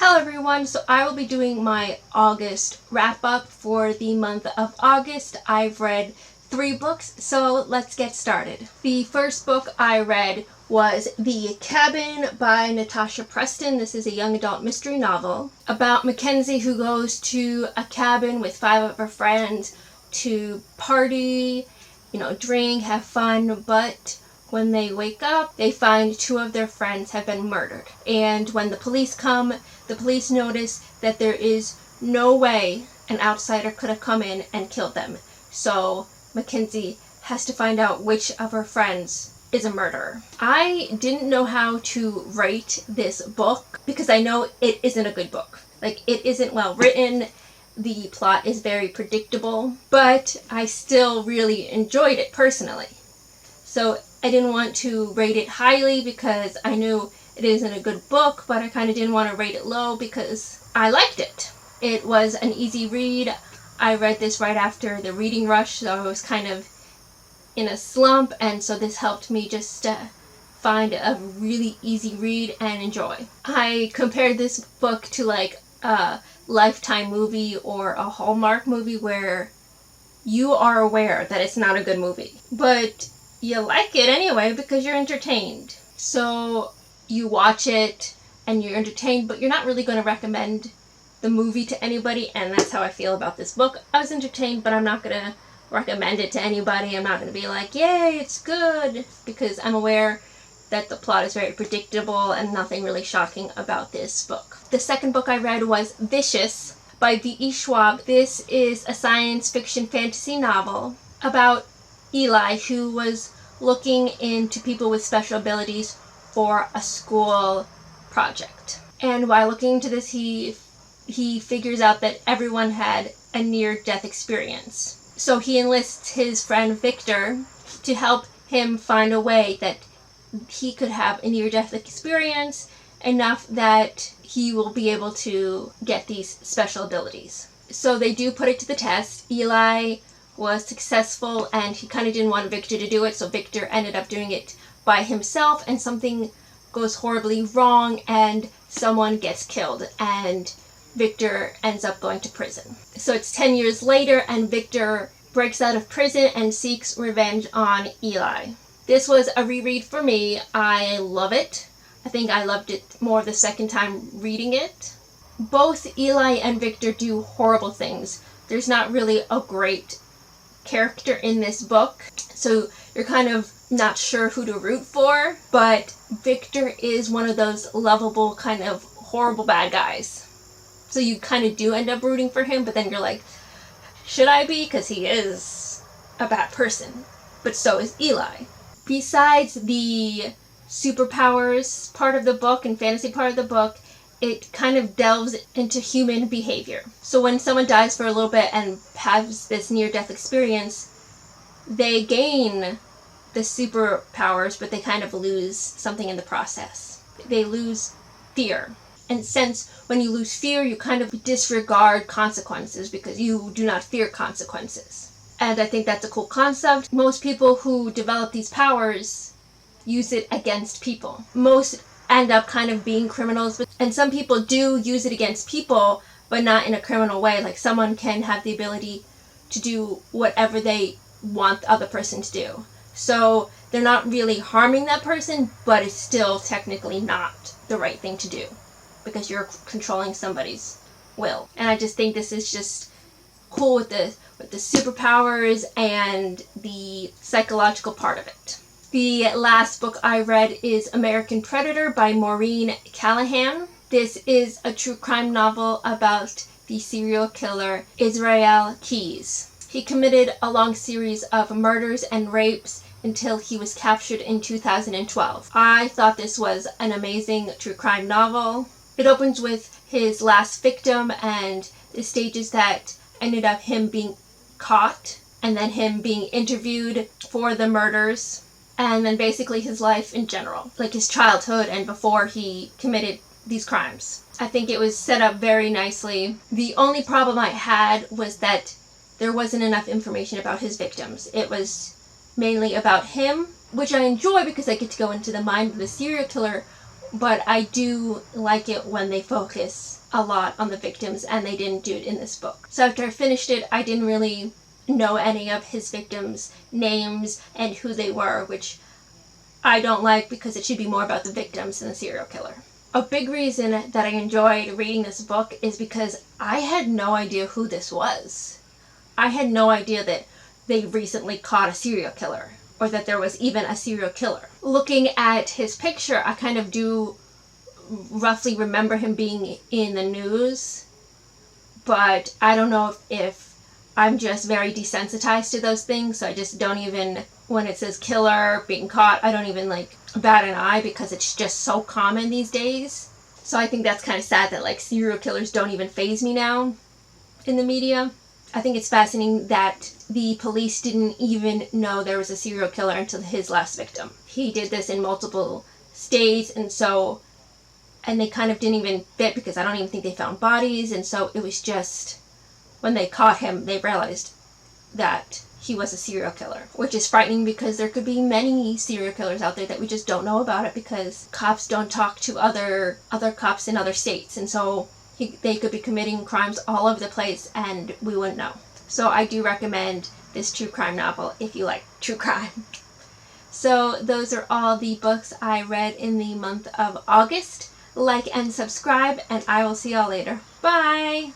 Hello everyone, so I will be doing my August wrap-up for the month of August. I've read 3 books, so let's get started. The first book I read was The Cabin by Natasha Preston. This is a young adult mystery novel about Mackenzie, who goes to a cabin with 5 of her friends to party, drink, have fun, but when they wake up, they find 2 of their friends have been murdered. And when the police come, the police notice that there is no way an outsider could have come in and killed them. So Mackenzie has to find out which of her friends is a murderer. I didn't know how to rate this book because I know it isn't a good book. It isn't well written. The plot is very predictable, but I still really enjoyed it personally. So I didn't want to rate it highly because I knew it isn't a good book, but I kind of didn't want to rate it low because I liked it. It was an easy read. I read this right after the reading rush, so I was kind of in a slump, and so this helped me just find a really easy read and enjoy. I compared this book to a Lifetime movie or a Hallmark movie where you are aware that it's not a good movie, but you like it anyway because you're entertained. So you watch it and you're entertained, but you're not really going to recommend the movie to anybody, and that's how I feel about this book. I was entertained, but I'm not going to recommend it to anybody. I'm not going to be like, yay, it's good, because I'm aware that the plot is very predictable and nothing really shocking about this book. The second book I read was Vicious by V.E. Schwab. This is a science fiction fantasy novel about Eli, who was looking into people with special abilities for a school project. And while looking into this, he figures out that everyone had a near-death experience. So he enlists his friend Victor to help him find a way that he could have a near-death experience enough that he will be able to get these special abilities. So they do put it to the test. Eli was successful, and he kind of didn't want Victor to do it, so Victor ended up doing it by himself, and something goes horribly wrong and someone gets killed, and Victor ends up going to prison. So it's 10 years later, and Victor breaks out of prison and seeks revenge on Eli. This was a reread for me. I love it. I think I loved it more the second time reading it. Both Eli and Victor do horrible things. There's not really a great character in this book, so you're kind of not sure who to root for, but Victor is one of those lovable kind of horrible bad guys. So you kind of do end up rooting for him, but then you're like, should I be? Because he is a bad person. But so is Eli. Besides the superpowers part of the book and fantasy part of the book, it kind of delves into human behavior. So when someone dies for a little bit and has this near-death experience, they gain the superpowers, but they kind of lose something in the process. They lose fear. And since when you lose fear, you kind of disregard consequences because you do not fear consequences. And I think that's a cool concept. Most people who develop these powers use it against people. Most end up kind of being criminals, and some people do use it against people, but not in a criminal way. Like, someone can have the ability to do whatever they want the other person to do. So they're not really harming that person, but it's still technically not the right thing to do because you're controlling somebody's will. And I just think this is just cool with the superpowers and the psychological part of it. The last book I read is American Predator by Maureen Callahan. This is a true crime novel about the serial killer Israel Keyes. He committed a long series of murders and rapes until he was captured in 2012. I thought this was an amazing true crime novel. It opens with his last victim and the stages that ended up him being caught, and then him being interviewed for the murders, and then basically his life in general, like his childhood and before he committed these crimes. I think it was set up very nicely. The only problem I had was that there wasn't enough information about his victims. It was mainly about him, which I enjoy because I get to go into the mind of the serial killer but I do like it when they focus a lot on the victims, and they didn't do it in this book. So after I finished it, I didn't really know any of his victims' names and who they were, which I don't like because it should be more about the victims than the serial killer. A big reason that I enjoyed reading this book is because I had no idea who this was. I had no idea that they recently caught a serial killer, or that there was even a serial killer. Looking at his picture, I kind of do roughly remember him being in the news, but I don't know if I'm just very desensitized to those things, so I just don't even, when it says killer being caught, I don't even like bat an eye because it's just so common these days. So I think that's kind of sad that like serial killers don't even faze me now in the media. I think it's fascinating that the police didn't even know there was a serial killer until his last victim. He did this in multiple states, and they kind of didn't even fit because I don't even think they found bodies, and so it was just when they caught him, they realized that he was a serial killer, which is frightening because there could be many serial killers out there that we just don't know about it because cops don't talk to other cops in other states, and so they could be committing crimes all over the place and we wouldn't know. So I do recommend this true crime novel if you like true crime. So those are all the books I read in the month of August. Like and subscribe, and I will see y'all later. Bye!